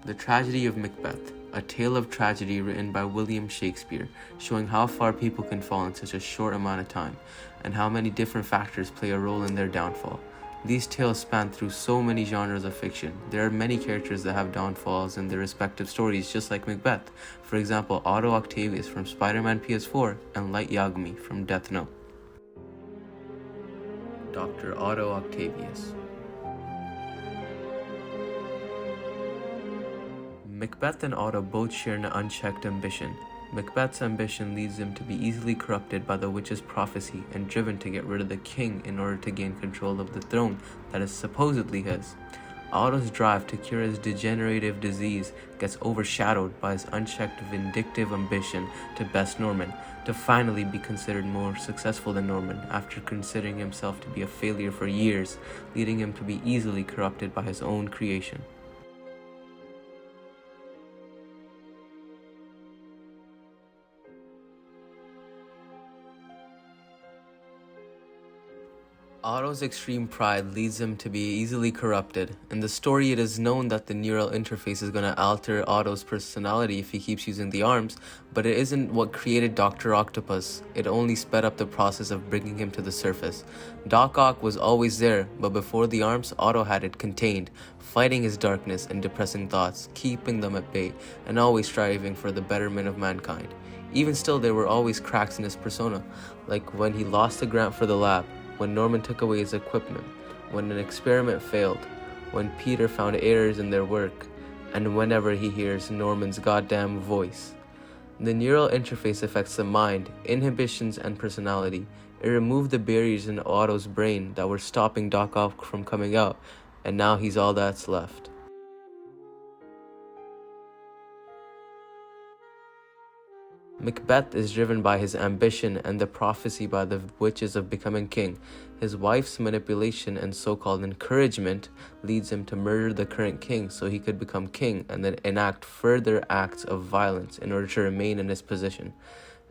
The Tragedy of Macbeth, a tale of tragedy written by William Shakespeare, showing how far people can fall in such a short amount of time, and how many different factors play a role in their downfall. These tales span through so many genres of fiction. There are many characters that have downfalls in their respective stories, just like Macbeth. For example, Otto Octavius from Spider-Man PS4 and Light Yagami from Death Note. Dr. Otto Octavius. Macbeth and Otto both share an unchecked ambition. Macbeth's ambition leads him to be easily corrupted by the witch's prophecy and driven to get rid of the king in order to gain control of the throne that is supposedly his. Otto's drive to cure his degenerative disease gets overshadowed by his unchecked vindictive ambition to best Norman, to finally be considered more successful than Norman after considering himself to be a failure for years, leading him to be easily corrupted by his own creation. Otto's extreme pride leads him to be easily corrupted. In the story, it is known that the neural interface is going to alter Otto's personality if he keeps using the arms, but it isn't what created Dr. Octopus. It only sped up the process of bringing him to the surface. Doc Ock was always there, but before the arms, Otto had it contained, fighting his darkness and depressing thoughts, keeping them at bay, and always striving for the betterment of mankind. Even still, there were always cracks in his persona, like when he lost the grant for the lab, when Norman took away his equipment, when an experiment failed, when Peter found errors in their work, and whenever he hears Norman's goddamn voice. The neural interface affects the mind, inhibitions, and personality. It removed the barriers in Otto's brain that were stopping Doc Ock from coming out, and now he's all that's left. Macbeth is driven by his ambition and the prophecy by the witches of becoming king. His wife's manipulation and so-called encouragement leads him to murder the current king so he could become king and then enact further acts of violence in order to remain in his position.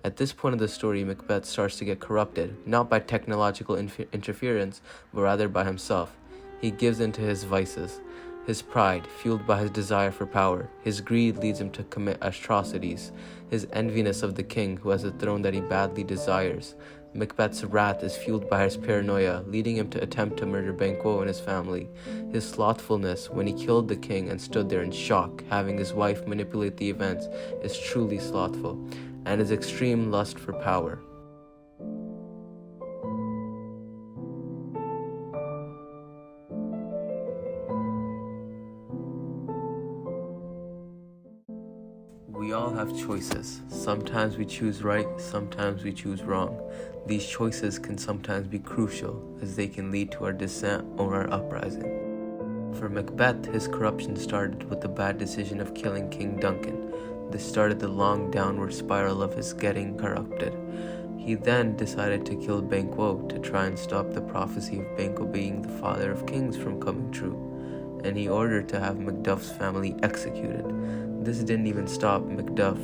At this point of the story, Macbeth starts to get corrupted, not by technological interference, but rather by himself. He gives in to his vices. His pride, fueled by his desire for power. His greed leads him to commit atrocities. His enviness of the king who has a throne that he badly desires. Macbeth's wrath is fueled by his paranoia, leading him to attempt to murder Banquo and his family. His slothfulness when he killed the king and stood there in shock, having his wife manipulate the events, is truly slothful. And his extreme lust for power. We all have choices. Sometimes we choose right, sometimes we choose wrong. These choices can sometimes be crucial, as they can lead to our descent or our uprising. For Macbeth, his corruption started with the bad decision of killing King Duncan. This started the long downward spiral of his getting corrupted. He then decided to kill Banquo to try and stop the prophecy of Banquo being the father of kings from coming true, and he ordered to have Macduff's family executed. This didn't even stop Macduff,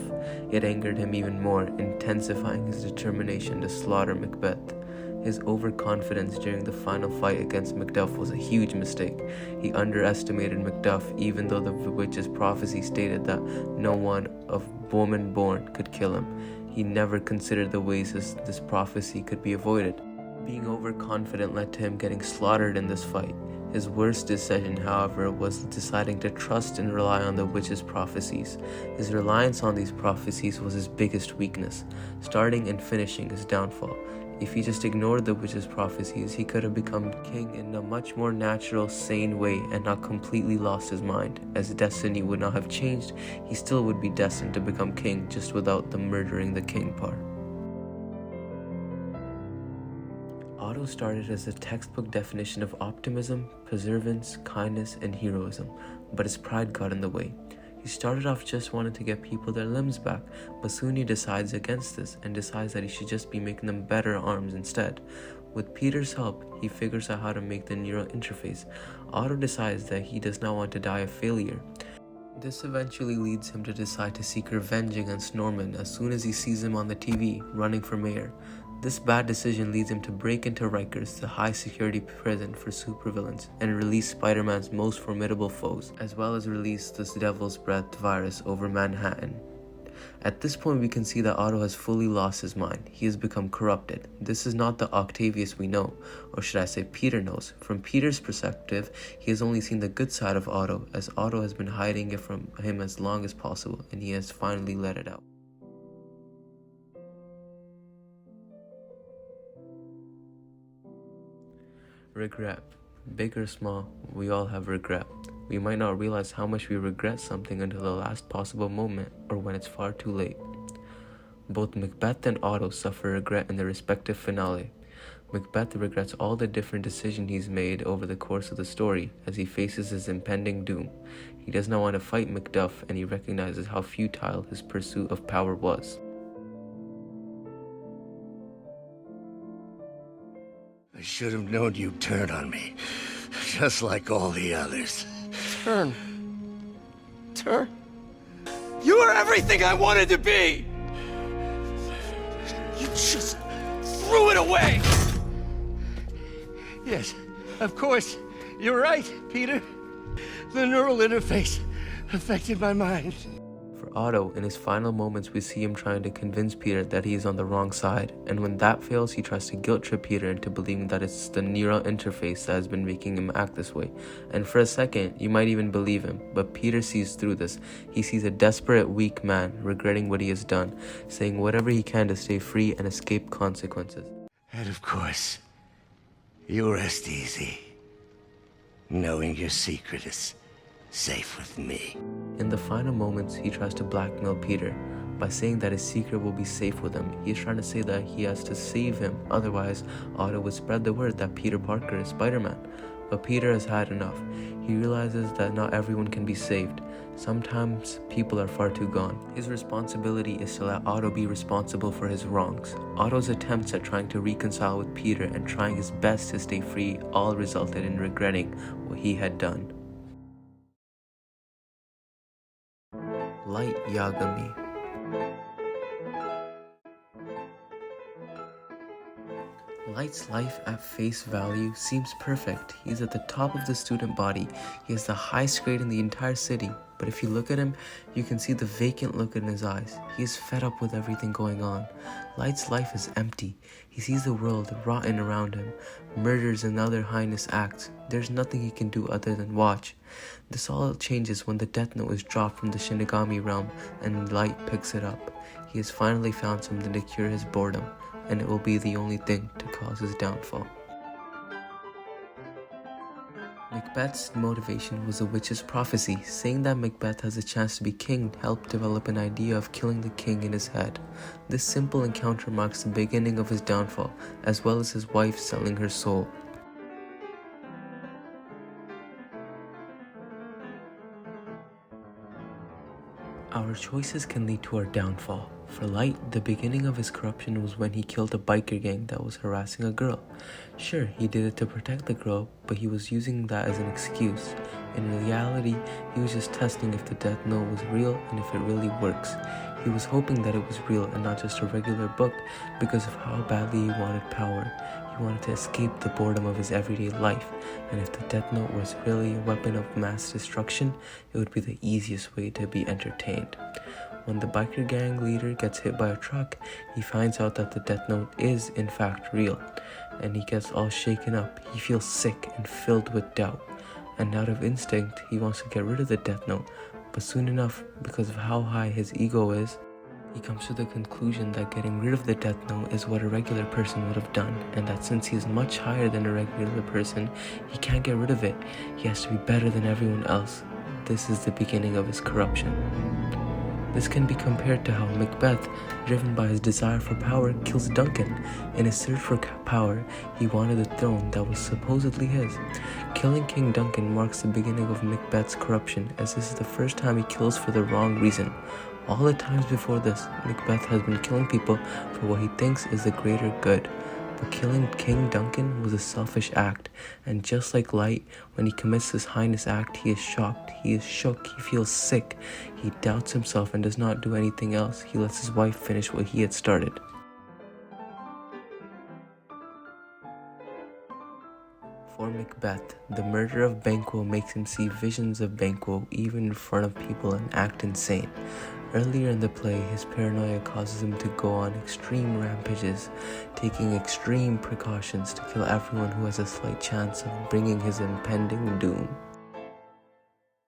it angered him even more, intensifying his determination to slaughter Macbeth. His overconfidence during the final fight against Macduff was a huge mistake. He underestimated Macduff, even though the witch's prophecy stated that no one of woman born could kill him. He never considered the ways this prophecy could be avoided. Being overconfident led to him getting slaughtered in this fight. His worst decision, however, was deciding to trust and rely on the witch's prophecies. His reliance on these prophecies was his biggest weakness, starting and finishing his downfall. If he just ignored the witch's prophecies, he could have become king in a much more natural, sane way and not completely lost his mind. As destiny would not have changed, he still would be destined to become king, just without the murdering the king part. Otto started as a textbook definition of optimism, perseverance, kindness, and heroism, but his pride got in the way. He started off just wanting to get people their limbs back, but soon he decides against this and decides that he should just be making them better arms instead. With Peter's help, he figures out how to make the neural interface. Otto decides that he does not want to die a failure. This eventually leads him to decide to seek revenge against Norman as soon as he sees him on the TV running for mayor. This bad decision leads him to break into Rikers, the high-security prison for supervillains, and release Spider-Man's most formidable foes, as well as release this Devil's Breath virus over Manhattan. At this point, we can see that Otto has fully lost his mind. He has become corrupted. This is not the Octavius we know, or should I say Peter knows. From Peter's perspective, he has only seen the good side of Otto, as Otto has been hiding it from him as long as possible, and he has finally let it out. Regret. Big or small, we all have regret. We might not realize how much we regret something until the last possible moment or when it's far too late. Both Macbeth and Otto suffer regret in their respective finale. Macbeth regrets all the different decisions he's made over the course of the story as he faces his impending doom. He does not want to fight Macduff, and he recognizes how futile his pursuit of power was. I should have known you'd turn on me, just like all the others. Turn? You are everything I wanted to be! You just threw it away! Yes, of course. You're right, Peter. The neural interface affected my mind. For Otto, in his final moments, we see him trying to convince Peter that he is on the wrong side, and when that fails, he tries to guilt trip Peter into believing that it's the neural interface that has been making him act this way. And for a second, you might even believe him, but Peter sees through this. He sees a desperate, weak man regretting what he has done, saying whatever he can to stay free and escape consequences. And of course, you rest easy, knowing your secret is safe with me. In the final moments, he tries to blackmail Peter by saying that his secret will be safe with him. He is trying to say that he has to save him, otherwise Otto would spread the word that Peter Parker is Spider-Man. But Peter has had enough. He realizes that not everyone can be saved. Sometimes people are far too gone. His responsibility is to let Otto be responsible for his wrongs. Otto's attempts at trying to reconcile with Peter and trying his best to stay free all resulted in regretting what he had done. Light Yagami. Light's life at face value seems perfect. He's at the top of the student body. He has the highest grade in the entire city. But if you look at him, you can see the vacant look in his eyes. He is fed up with everything going on. Light's life is empty. He sees the world rotten around him. Murders and other heinous acts. There's nothing he can do other than watch. This all changes when the Death Note is dropped from the Shinigami realm and Light picks it up. He has finally found something to cure his boredom, and it will be the only thing to cause his downfall. Macbeth's motivation was a witch's prophecy, saying that Macbeth has a chance to be king helped develop an idea of killing the king in his head. This simple encounter marks the beginning of his downfall, as well as his wife selling her soul. Our choices can lead to our downfall. For Light, the beginning of his corruption was when he killed a biker gang that was harassing a girl. Sure, he did it to protect the girl, but he was using that as an excuse. In reality, he was just testing if the Death Note was real and if it really works. He was hoping that it was real and not just a regular book because of how badly he wanted power. He wanted to escape the boredom of his everyday life, and if the Death Note was really a weapon of mass destruction, it would be the easiest way to be entertained. When the biker gang leader gets hit by a truck, he finds out that the Death Note is in fact real, and he gets all shaken up. He feels sick and filled with doubt, and out of instinct, he wants to get rid of the Death Note, but soon enough, because of how high his ego is, he comes to the conclusion that getting rid of the Death Note is what a regular person would have done, and that since he is much higher than a regular person, he can't get rid of it. He has to be better than everyone else. This is the beginning of his corruption. This can be compared to how Macbeth, driven by his desire for power, kills Duncan. In his search for power, he wanted the throne that was supposedly his. Killing King Duncan marks the beginning of Macbeth's corruption, as this is the first time he kills for the wrong reason. All the times before this, Macbeth has been killing people for what he thinks is the greater good. But killing King Duncan was a selfish act, and just like Light, when he commits this heinous act, he is shocked, he is shook, he feels sick, he doubts himself and does not do anything else. He lets his wife finish what he had started. For Macbeth, the murder of Banquo makes him see visions of Banquo even in front of people and act insane. Earlier in the play, his paranoia causes him to go on extreme rampages, taking extreme precautions to kill everyone who has a slight chance of bringing his impending doom.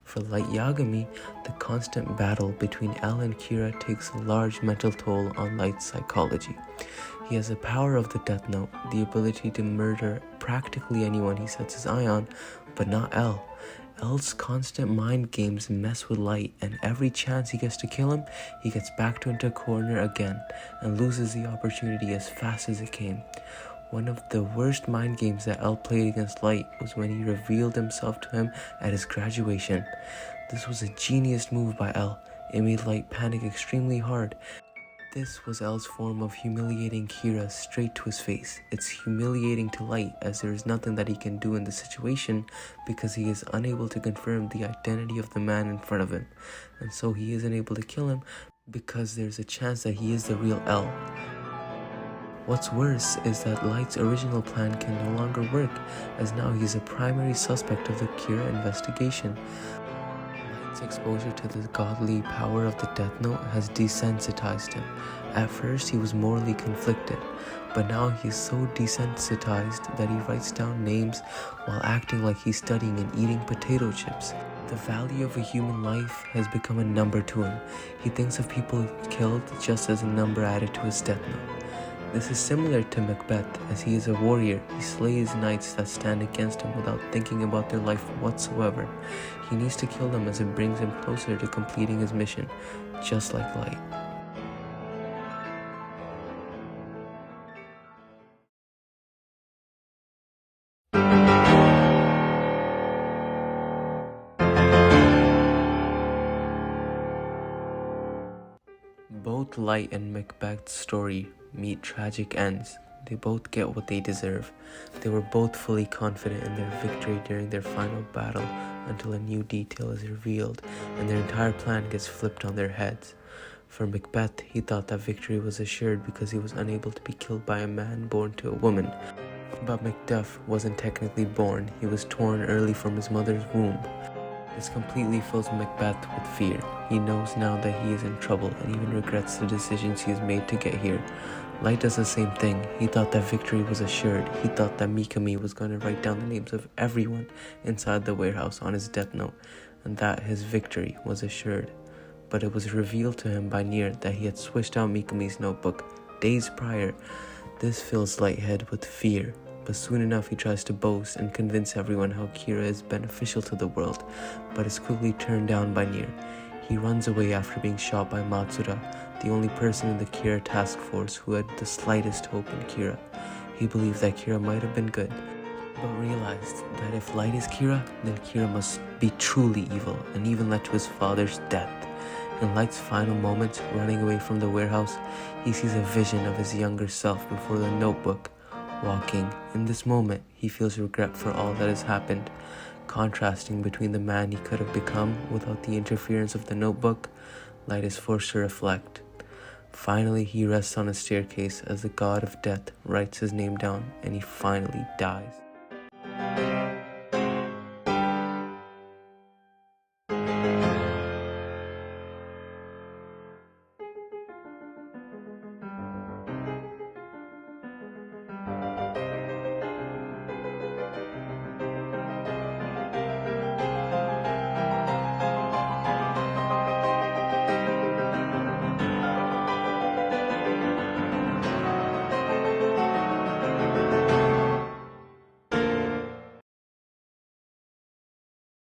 For Light Yagami, the constant battle between El and Kira takes a large mental toll on Light's psychology. He has the power of the Death Note, the ability to murder practically anyone he sets his eye on, but not El. El's constant mind games mess with Light, and every chance he gets to kill him, he gets backed into a corner again and loses the opportunity as fast as it came. One of the worst mind games that El played against Light was when he revealed himself to him at his graduation. This was a genius move by El. It made Light panic extremely hard. This was El's form of humiliating Kira straight to his face. It's humiliating to Light, as there is nothing that he can do in the situation because he is unable to confirm the identity of the man in front of him, and so he isn't able to kill him because there's a chance that he is the real El. What's worse is that Light's original plan can no longer work, as now he's a primary suspect of the Kira investigation. Light's exposure to the godly power of the Death Note has desensitized him. At first he was morally conflicted, but now he's so desensitized that he writes down names while acting like he's studying and eating potato chips. The value of a human life has become a number to him. He thinks of people killed just as a number added to his Death Note. This is similar to Macbeth, as he is a warrior. He slays knights that stand against him without thinking about their life whatsoever. He needs to kill them as it brings him closer to completing his mission, just like Light. Both Light and Macbeth's story meet tragic ends. They both get what they deserve. They were both fully confident in their victory during their final battle until a new detail is revealed and their entire plan gets flipped on their heads. For Macbeth, he thought that victory was assured because he was unable to be killed by a man born to a woman. But Macduff wasn't technically born. He was torn early from his mother's womb. This completely fills Macbeth with fear. He knows now that he is in trouble and even regrets the decisions he has made to get here. Light does the same thing. He thought that victory was assured. He thought that Mikami was going to write down the names of everyone inside the warehouse on his Death Note, and that his victory was assured. But it was revealed to him by Nier that he had switched out Mikami's notebook days prior. This fills Lighthead with fear. But soon enough he tries to boast and convince everyone how Kira is beneficial to the world, but is quickly turned down by Nier. He runs away after being shot by Matsuda, the only person in the Kira task force who had the slightest hope in Kira. He believed that Kira might have been good, but realized that if Light is Kira, then Kira must be truly evil, and even led to his father's death. In Light's final moments, running away from the warehouse, he sees a vision of his younger self before the notebook. Walking. In this moment, he feels regret for all that has happened, contrasting between the man he could have become without the interference of the notebook. Light is forced to reflect. Finally, he rests on a staircase as the god of death writes his name down, and he finally dies.